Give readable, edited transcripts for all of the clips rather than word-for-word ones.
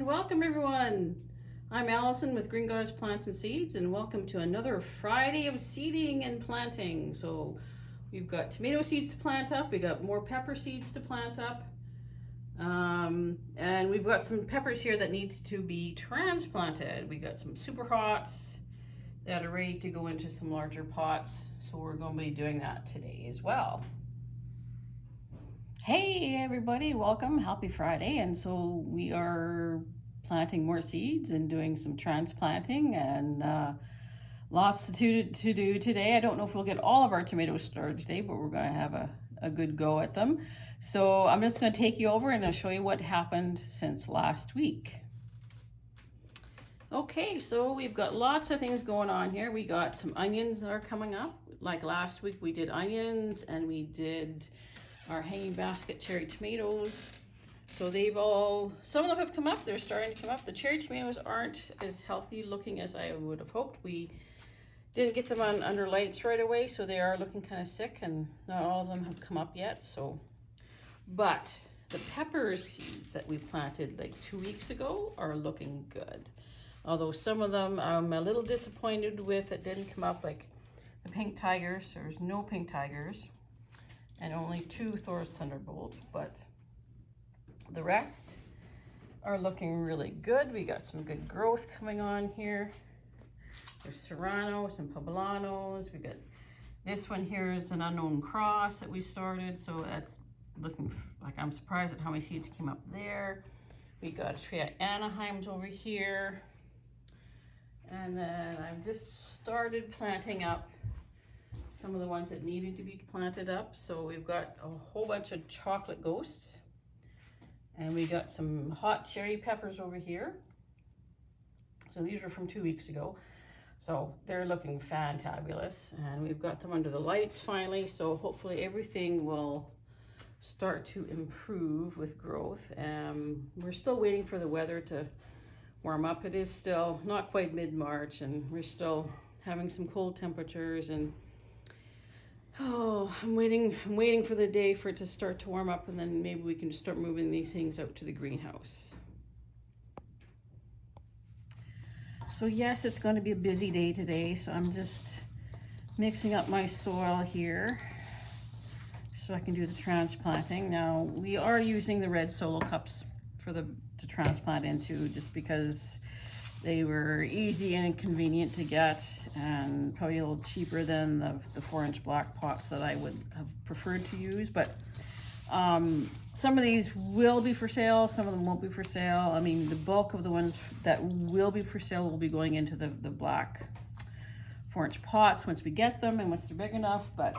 welcome everyone. I'm Allison with Green Goddess Plants and Seeds, and welcome to another Friday of seeding and planting. So we've got tomato seeds to plant up, we got more pepper seeds to plant up, and we've got some peppers here that need to be transplanted. We got some super hots that are ready to go into some larger pots, so we're going to be doing that today as well. Hey everybody, welcome, happy Friday. And so we are planting more seeds and doing some transplanting, and lots to do today. I don't know if we'll get all of our tomatoes started today, but we're going to have a good go at them. So I'm just going to take you over and I'll show you what happened since last week. Okay, so we've got lots of things going on here. We got some onions that are coming up. Like last week we did onions, and we did our hanging basket cherry tomatoes. So some of them have come up, they're starting to come up. The cherry tomatoes aren't as healthy looking as I would have hoped. We didn't get them under lights right away, so they are looking kind of sick, and not all of them have come up yet. But the pepper seeds that we planted like 2 weeks ago are looking good. Although some of them I'm a little disappointed with that didn't come up, like the pink tigers. There's no pink tigers, and only 2 Thor's Thunderbolt, but the rest are looking really good. We got some good growth coming on here. There's Serranos and Poblanos. We got this one here is an unknown cross that we started, so that's looking like, I'm surprised at how many seeds came up there. We got a tree at Anaheims over here, and then I've just started planting up some of the ones that needed to be planted up. So we've got a whole bunch of chocolate ghosts, and we got some hot cherry peppers over here. So these are from 2 weeks ago. So they're looking fantabulous, and we've got them under the lights finally. So hopefully everything will start to improve with growth. We're still waiting for the weather to warm up. It is still not quite mid-March, and we're still having some cold temperatures, and I'm waiting for the day for it to start to warm up, and then maybe we can start moving these things out to the greenhouse. So yes, it's going to be a busy day today, so I'm just mixing up my soil here so I can do the transplanting. Now, we are using the red solo cups to transplant into, just because they were easy and convenient to get, and probably a little cheaper than the 4-inch black pots that I would have preferred to use. But some of these will be for sale, some of them won't be for sale. I mean, the bulk of the ones that will be for sale will be going into the black 4-inch pots once we get them and once they're big enough. But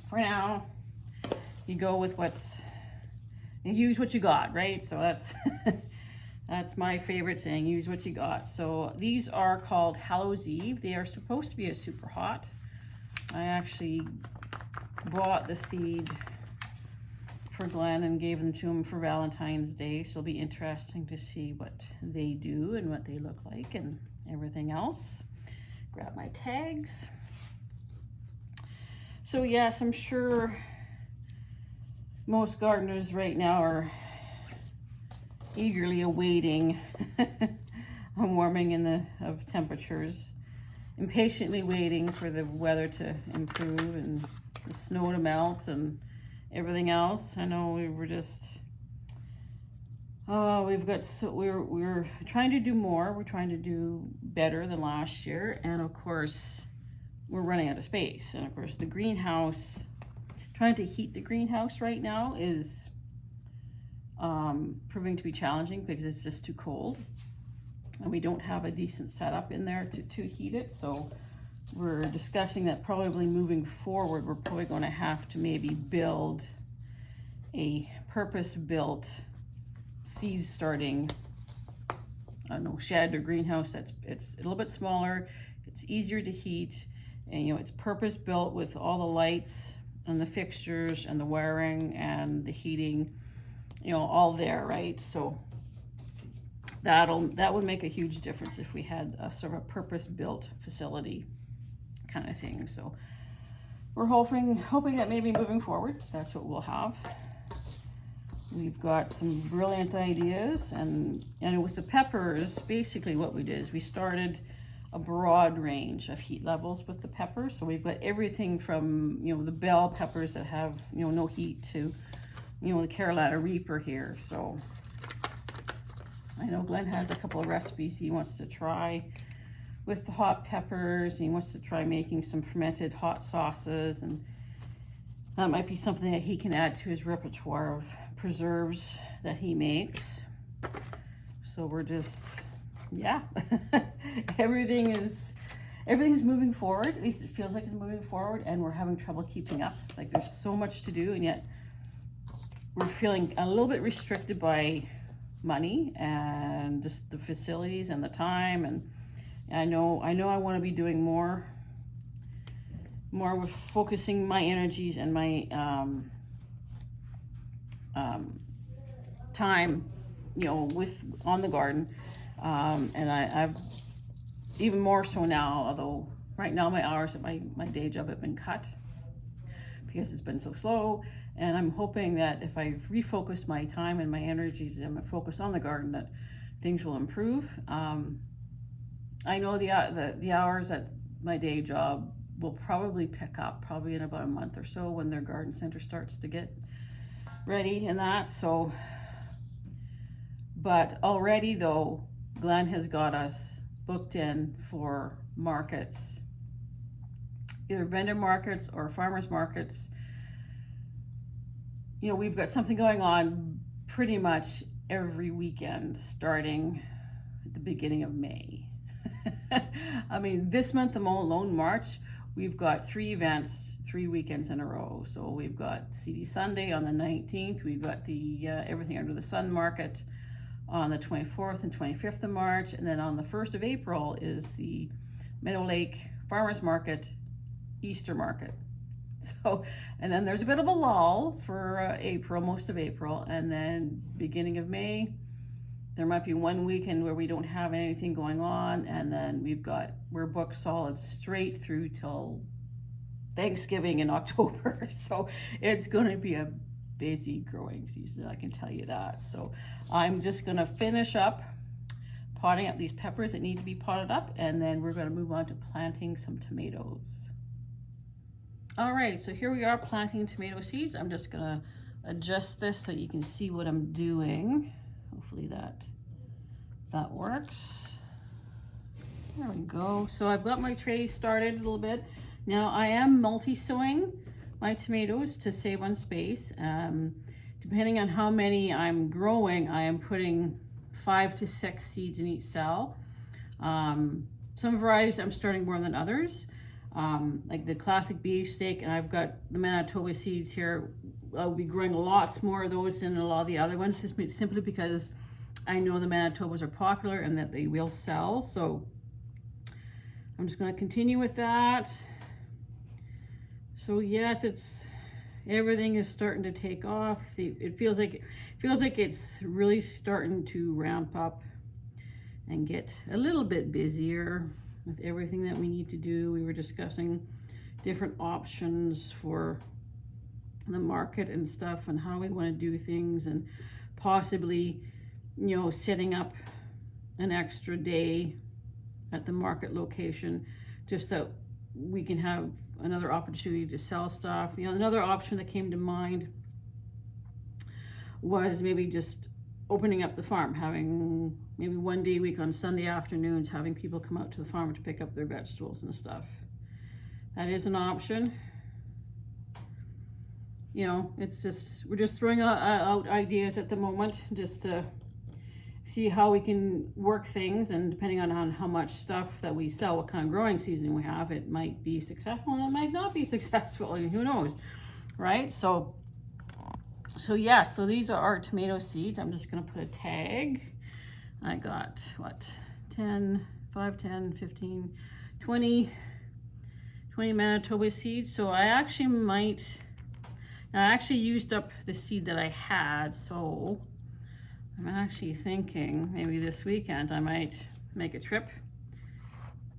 for now, you go with you use what you got, right? So that's that's my favorite saying, use what you got. So these are called Hallows Eve. They are supposed to be a super hot. I actually bought the seed for Glenn and gave them to him for Valentine's Day. So it'll be interesting to see what they do and what they look like and everything else. Grab my tags. So yes, I'm sure most gardeners right now are eagerly awaiting a warming of temperatures, impatiently waiting for the weather to improve and the snow to melt and everything else. I know we're trying to do more. We're trying to do better than last year, and of course we're running out of space. And of course the greenhouse, trying to heat the greenhouse right now is proving to be challenging because it's just too cold, and we don't have a decent setup in there to heat it. So we're discussing that probably moving forward, we're probably going to have to maybe build a purpose-built seed starting, I don't know, shed or greenhouse it's a little bit smaller, it's easier to heat, and it's purpose-built with all the lights and the fixtures and the wiring and the heating, all there, right? So that would make a huge difference if we had a sort of a purpose-built facility kind of thing. So we're hoping that maybe moving forward, that's what we'll have. We've got some brilliant ideas, and with the peppers, basically what we did is we started a broad range of heat levels with the peppers. So we've got everything from, the bell peppers that have, no heat to, the Carolina Reaper here. So I know Glenn has a couple of recipes he wants to try with the hot peppers. He wants to try making some fermented hot sauces, and that might be something that he can add to his repertoire of preserves that he makes. So we're just, yeah, everything's moving forward. At least it feels like it's moving forward, and we're having trouble keeping up. Like, there's so much to do, and yet we're feeling a little bit restricted by money and just the facilities and the time. And I know I want to be doing more with focusing my energies and my time, on the garden. And I've even more so now, although right now my hours at my day job have been cut because it's been so slow. And I'm hoping that if I refocus my time and my energies and focus on the garden, that things will improve. I know the hours at my day job will probably pick up probably in about a month or so when their garden center starts to get ready and that. So, but already though, Glenn has got us booked in for markets, either vendor markets or farmers markets. We've got something going on pretty much every weekend starting at the beginning of May. I mean, this month alone, March, we've got 3 events, 3 weekends in a row. So we've got CD Sunday on the 19th. We've got the Everything Under the Sun Market on the 24th and 25th of March. And then on the 1st of April is the Meadow Lake Farmers Market Easter Market. So, and then there's a bit of a lull for April, most of April. And then beginning of May, there might be one weekend where we don't have anything going on. And then we're booked solid straight through till Thanksgiving in October. So it's going to be a busy growing season, I can tell you that. So I'm just going to finish up potting up these peppers that need to be potted up, and then we're going to move on to planting some tomatoes. All right, so here we are planting tomato seeds. I'm just going to adjust this so you can see what I'm doing. Hopefully that works. There we go. So I've got my tray started a little bit. Now I am multi-sowing my tomatoes to save on space. Depending on how many I'm growing, I am putting 5 to 6 seeds in each cell. Some varieties I'm starting more than others. Like the classic beefsteak, and I've got the Manitoba seeds here. I'll be growing lots more of those than a lot of the other ones, just simply because I know the Manitobas are popular and that they will sell. So I'm just going to continue with that. So yes, everything is starting to take off. It feels like it's really starting to ramp up and get a little bit busier with everything that we need to do. We were discussing different options for the market and stuff and how we want to do things, and possibly, setting up an extra day at the market location just so we can have another opportunity to sell stuff. Another option that came to mind was maybe just opening up the farm, having maybe one day a week on Sunday afternoons, having people come out to the farm to pick up their vegetables and stuff. That is an option. It's just, we're just throwing out ideas at the moment just to see how we can work things, and depending on how much stuff that we sell, what kind of growing season we have, it might be successful and it might not be successful, and who knows, right? So yeah, so these are our tomato seeds. I'm just going to put a tag. I got 10, 5, 10, 15, 20 Manitoba seeds. So I actually used up the seed that I had, so I'm actually thinking maybe this weekend I might make a trip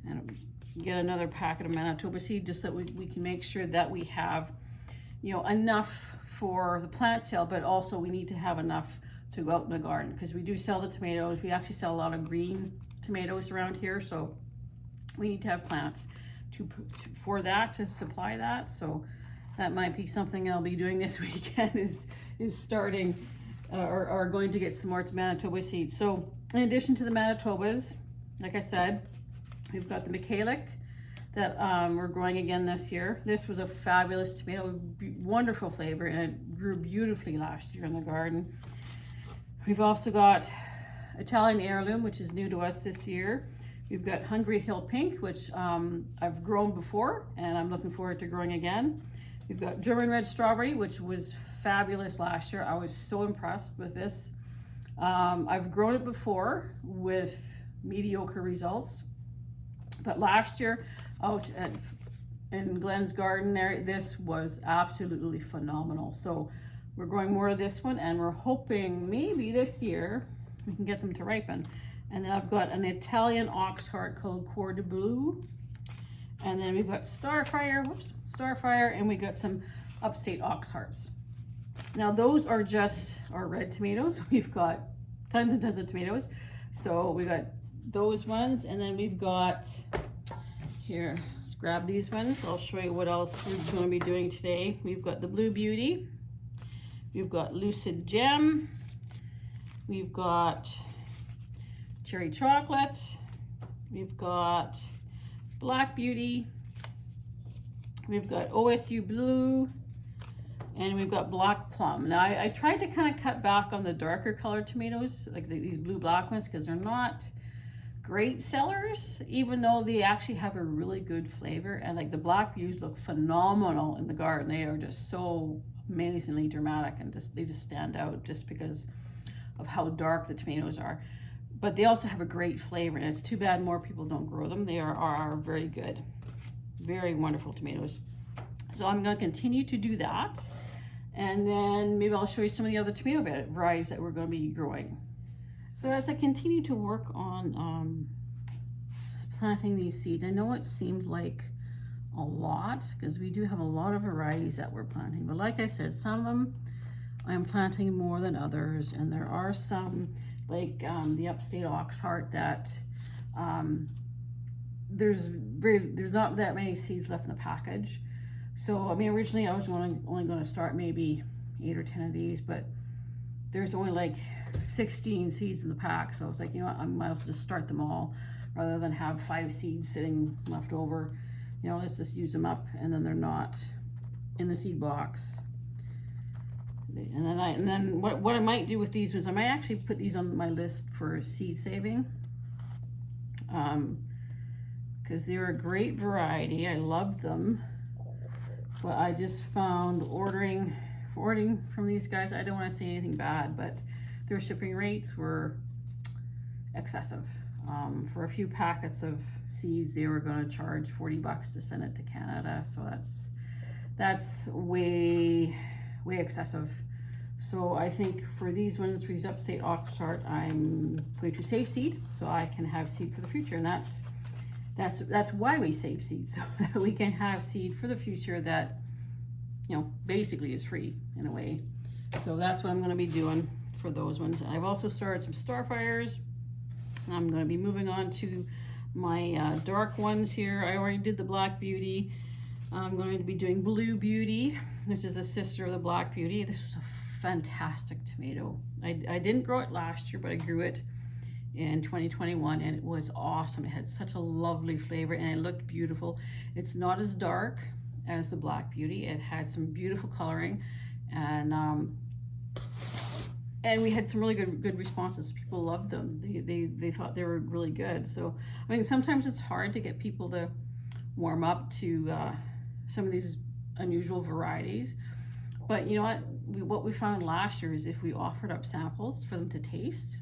and get another packet of Manitoba seed, just so we can make sure that we have, enough for the plant sale, but also we need to have enough to go out in the garden, because we do sell the tomatoes. We actually sell a lot of green tomatoes around here, so we need to have plants for that, to supply that. So that might be something I'll be doing this weekend, is starting or going to get some more Manitoba seeds. So in addition to the Manitobas, like I said, we've got the Michaelic that we're growing again this year. This was a fabulous tomato, wonderful flavor, and it grew beautifully last year in the garden. We've also got Italian Heirloom, which is new to us this year. We've got Hungry Hill Pink, which I've grown before, and I'm looking forward to growing again. We've got German Red Strawberry, which was fabulous last year. I was so impressed with this. I've grown it before with mediocre results, but last year out in Glenn's garden there, this was absolutely phenomenal. So we're growing more of this one, and we're hoping maybe this year we can get them to ripen. And then I've got an Italian Oxheart called Cor de Bleu. And then we've got Starfire, and we got some upstate Oxhearts. Now those are just our red tomatoes. We've got tons and tons of tomatoes. So we got those ones, and then we've got, here, let's grab these ones. I'll show you what else we're going to be doing today. We've got the Blue Beauty. We've got Lucid Gem. We've got Cherry Chocolate. We've got Black Beauty. We've got OSU Blue. And we've got Black Plum. Now I tried to kind of cut back on the darker colored tomatoes, like these blue-black ones, because they're not great sellers, even though they actually have a really good flavor. And like the Black Beauties look phenomenal in the garden. They are just so amazingly dramatic, and they just stand out just because of how dark the tomatoes are. But they also have a great flavor, and it's too bad more people don't grow them. They are very good, very wonderful tomatoes. So I'm going to continue to do that, and then maybe I'll show you some of the other tomato varieties that we're going to be growing. So as I continue to work on planting these seeds, I know it seems like a lot, because we do have a lot of varieties that we're planting, but like I said, some of them I'm planting more than others, and there are some like the upstate Oxheart that there's not that many seeds left in the package. So I mean, originally I was only going to start maybe 8 or 10 of these, but there's only like 16 seeds in the pack. So I was like, you know what, I might as well just start them all rather than have 5 seeds sitting left over. You know, let's just use them up, and then they're not in the seed box. And then what I might do with these ones, I might actually put these on my list for seed saving, because they're a great variety. I love them, but I just found ordering from these guys, I don't want to say anything bad, but their shipping rates were excessive. For a few packets of seeds, they were going to charge $40 to send it to Canada. So that's way excessive. So I think for these ones, for these upstate Oxheart, I'm going to save seed so I can have seed for the future. And that's why we save seed, so that we can have seed for the future that, you know, basically is free in a way. So that's what I'm going to be doing for those ones. I've also started some Starfires. I'm going to be moving on to my dark ones here. I already did the Black Beauty. I'm going to be doing Blue Beauty, which is a sister of the Black Beauty. This was a fantastic tomato. I didn't grow it last year, but I grew it in 2021, and it was awesome. It had such a lovely flavor, and it looked beautiful. It's not as dark as the Black Beauty. It had some beautiful coloring, and we had some really good responses. People loved them. They thought they were really good. So I mean, sometimes it's hard to get people to warm up to some of these unusual varieties, but you know what we found last year is if we offered up samples for them to taste,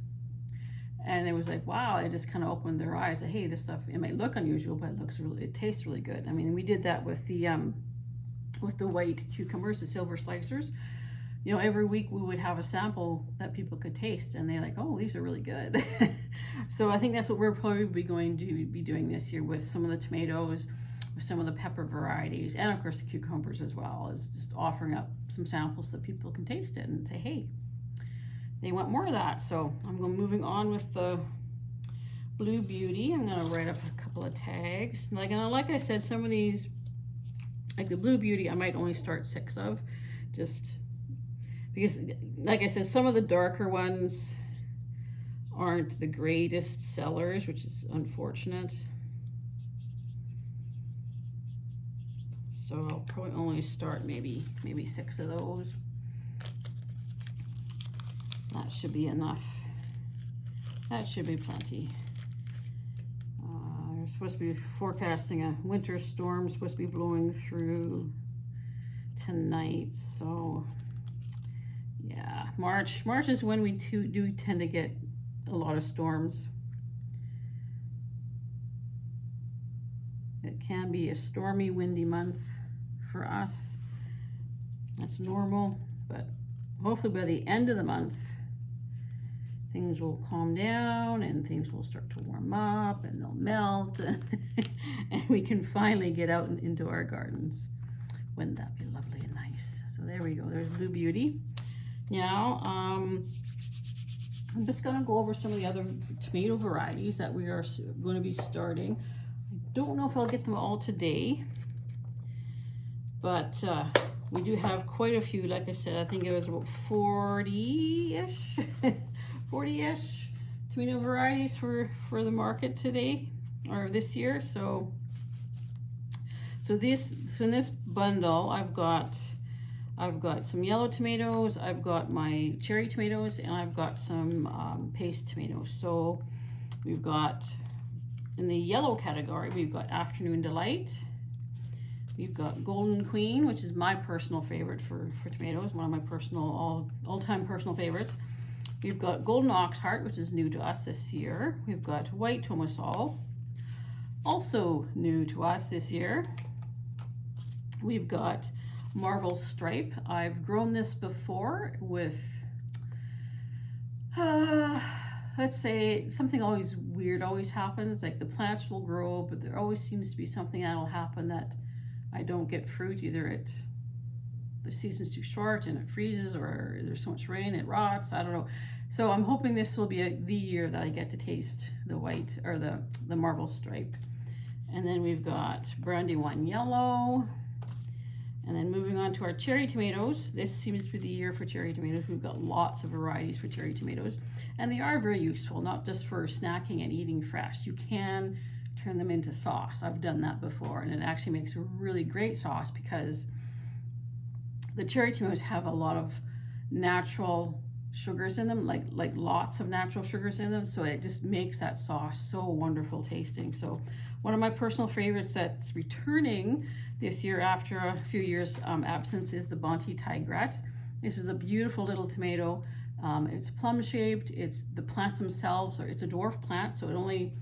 and it was like, wow, it just kind of opened their eyes that, hey, this stuff, it might look unusual, but it tastes really good. I mean, we did that with the white cucumbers, the silver slicers. You know, every week we would have a sample that people could taste, and they're like, oh, these are really good. So I think that's what we're probably going to be doing this year with some of the tomatoes. with some of the pepper varieties, and of course the cucumbers as well, is just offering up some samples so people can taste it and say, hey, they want more of that. So I'm moving on with the Blue Beauty. I'm going to write up a couple of tags. Like I said, some of these, like the Blue Beauty, I might only start 6 of, just because, like I said, some of the darker ones aren't the greatest sellers, which is unfortunate. So I'll probably only start maybe 6 of those. That should be enough. That should be plenty. They're supposed to be forecasting a winter storm, supposed to be blowing through tonight. So yeah, March is when we do tend to get a lot of storms. It can be a stormy, windy month for us. That's normal, but hopefully by the end of the month, things will calm down and things will start to warm up and they'll melt and we can finally get out into our gardens. Wouldn't that be lovely and nice? So there we go, there's Blue Beauty. Now, I'm just gonna go over some of the other tomato varieties that we are going to be starting. I don't know if I'll get them all today, but we do have quite a few. Like I said, I think it was about 40-ish 40-ish tomato varieties for the market today, or this year. So in this bundle, I've got some yellow tomatoes, I've got my cherry tomatoes, and I've got some paste tomatoes. So we've got, in the yellow category, we've got Afternoon Delight. We've got Golden Queen, which is my personal favorite for tomatoes, one of my personal, all-time personal favorites. We've got Golden Oxheart, which is new to us this year. We've got White Tomasol, also new to us this year. We've got Marble Stripe. I've grown this before with, let's say, something always weird always happens. Like the plants will grow, but there always seems to be something that'll happen that I don't get fruit. Either the season's too short and it freezes, or there's so much rain it rots. I don't know. So I'm hoping this will be the year that I get to taste the white, or the Marble Stripe. And then we've got Brandywine Yellow. And then moving on to our cherry tomatoes. This seems to be the year for cherry tomatoes. We've got lots of varieties for cherry tomatoes. And they are very useful, not just for snacking and eating fresh. You can turn them into sauce. I've done that before, and it actually makes a really great sauce because the cherry tomatoes have a lot of natural sugars in them, like lots of natural sugars in them. So it just makes that sauce so wonderful tasting. So one of my personal favorites that's returning this year after a few years absence is the Bonte Tigrette. This is a beautiful little tomato. It's plum shaped. It's the plants themselves, it's a dwarf plant, so it only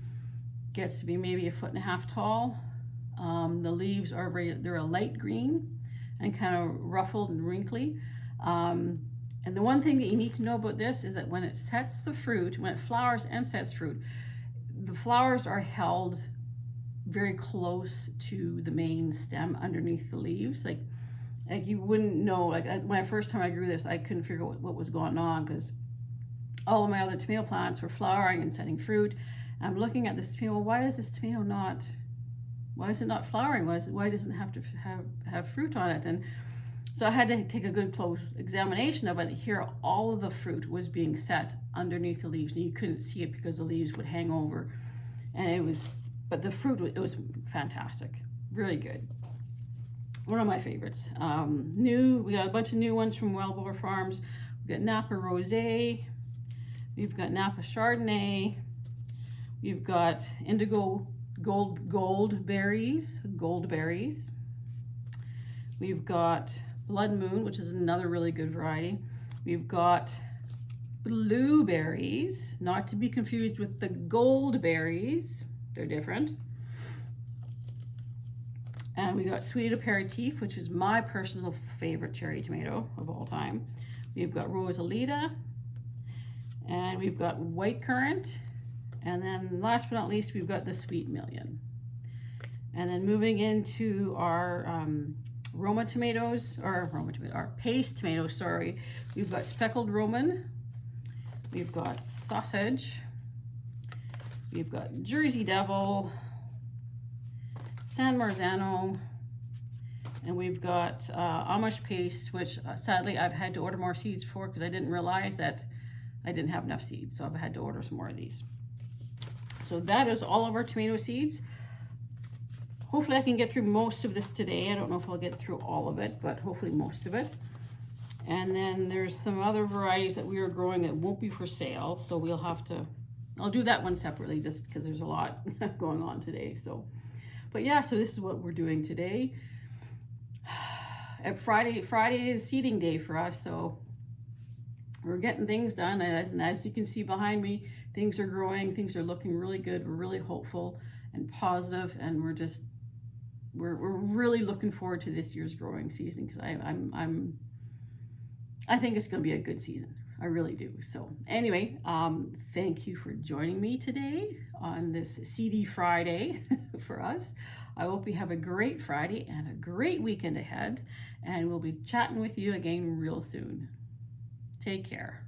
gets to be maybe 1.5 feet tall. The leaves are they're a light green and kind of ruffled and wrinkly. And the one thing that you need to know about this is that when it sets the fruit, when it flowers and sets fruit, the flowers are held very close to the main stem underneath the leaves. Like you wouldn't know, like when first time I grew this, I couldn't figure out what was going on because all of my other tomato plants were flowering and setting fruit. I'm looking at this tomato, well, why is this tomato why is it not flowering? Why doesn't it have to have fruit on it? And so I had to take a good close examination of it. Here, all of the fruit was being set underneath the leaves, and you couldn't see it because the leaves would hang over. And but the fruit, it was fantastic, really good. One of my favorites. We got a bunch of new ones from Wellbore Farms. We've got Napa Rosé. We've got Napa Chardonnay. We've got Indigo Gold Berries. We've got Blood Moon, which is another really good variety. We've got Blueberries, not to be confused with the gold berries. They're different. And we got Sweet Aperitif, which is my personal favorite cherry tomato of all time. We've got Rosalita, and we've got White Currant, and then last but not least, we've got the Sweet Million. And then moving into our Roma tomatoes, or our paste tomatoes, sorry. We've got speckled Roman, we've got sausage, we've got Jersey Devil, San Marzano, and we've got Amish paste, which sadly I've had to order more seeds for because I didn't realize that I didn't have enough seeds, so I've had to order some more of these. So that is all of our tomato seeds. Hopefully I can get through most of this today. I don't know if I'll get through all of it, but hopefully most of it. And then there's some other varieties that we are growing that won't be for sale, so we'll have to, I'll do that one separately just because there's a lot going on today. So, but yeah, so this is what we're doing today. Friday is seeding day for us, so we're getting things done. And as you can see behind me, things are growing, things are looking really good. We're really hopeful and positive, and we're really looking forward to this year's growing season because I think it's going to be a good season. I really do. So anyway, thank you for joining me today on this CD Friday for us. I hope you have a great Friday and a great weekend ahead, and we'll be chatting with you again real soon. Take care.